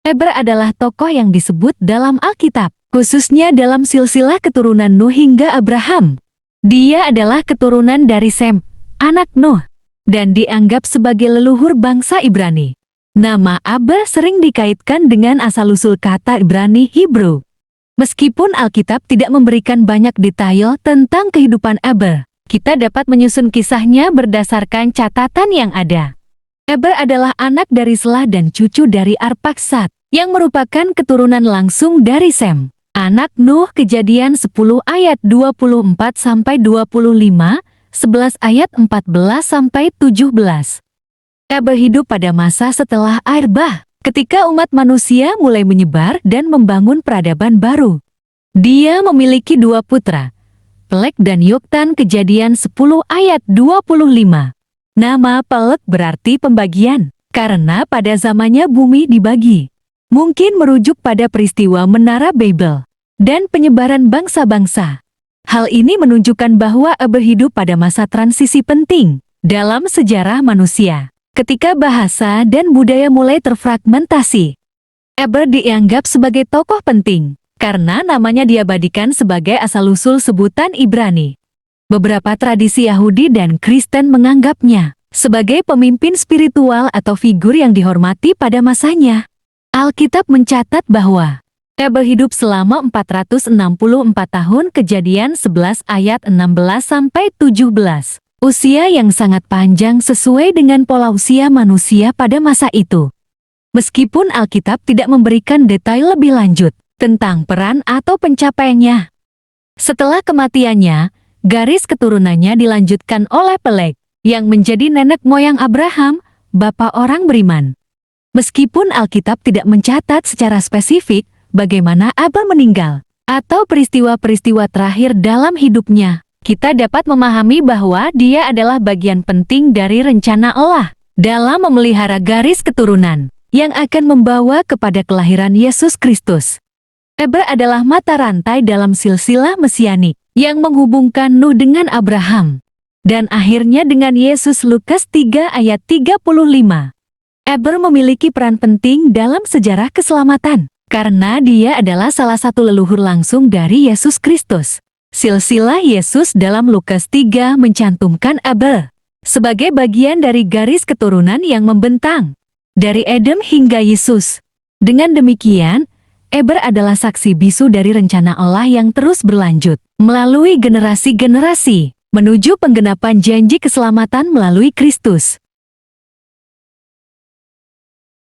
Eber adalah tokoh yang disebut dalam Alkitab, khususnya dalam silsilah keturunan Nuh hingga Abraham. Dia adalah keturunan dari Sem, anak Nuh, dan dianggap sebagai leluhur bangsa Ibrani. Nama Eber sering dikaitkan dengan asal-usul kata Ibrani Hebrew. Meskipun Alkitab tidak memberikan banyak detail tentang kehidupan Eber, kita dapat menyusun kisahnya berdasarkan catatan yang ada. Eber adalah anak dari Selah dan cucu dari Arpaksad, yang merupakan keturunan langsung dari Sem, anak Nuh. Kejadian 10 ayat 24-25, 11 ayat 14-17. Eber hidup pada masa setelah air bah, ketika umat manusia mulai menyebar dan membangun peradaban baru. Dia memiliki 2 putra, Peleg dan Yoktan. Kejadian 10 ayat 25. Nama Peleg berarti pembagian, karena pada zamannya bumi dibagi. Mungkin merujuk pada peristiwa Menara Babel dan penyebaran bangsa-bangsa. Hal ini menunjukkan bahwa Eber hidup pada masa transisi penting dalam sejarah manusia, ketika bahasa dan budaya mulai terfragmentasi. Eber dianggap sebagai tokoh penting karena namanya diabadikan sebagai asal-usul sebutan Ibrani. Beberapa tradisi Yahudi dan Kristen menganggapnya sebagai pemimpin spiritual atau figur yang dihormati pada masanya. Alkitab mencatat bahwa Eber hidup selama 464 tahun. Kejadian 11 ayat 16-17. Usia yang sangat panjang sesuai dengan pola usia manusia pada masa itu. Meskipun Alkitab tidak memberikan detail lebih lanjut tentang peran atau pencapaiannya. Setelah kematiannya, garis keturunannya dilanjutkan oleh Peleg, yang menjadi nenek moyang Abraham, bapa orang beriman. Meskipun Alkitab tidak mencatat secara spesifik bagaimana Eber meninggal atau peristiwa-peristiwa terakhir dalam hidupnya, kita dapat memahami bahwa dia adalah bagian penting dari rencana Allah dalam memelihara garis keturunan yang akan membawa kepada kelahiran Yesus Kristus. Eber adalah mata rantai dalam silsilah mesianik yang menghubungkan Nuh dengan Abraham dan akhirnya dengan Yesus. Lukas 3 ayat 35. Eber memiliki peran penting dalam sejarah keselamatan, karena dia adalah salah satu leluhur langsung dari Yesus Kristus. Silsilah Yesus dalam Lukas 3 mencantumkan Eber sebagai bagian dari garis keturunan yang membentang dari Adam hingga Yesus. Dengan demikian, Eber adalah saksi bisu dari rencana Allah yang terus berlanjut melalui generasi-generasi menuju penggenapan janji keselamatan melalui Kristus.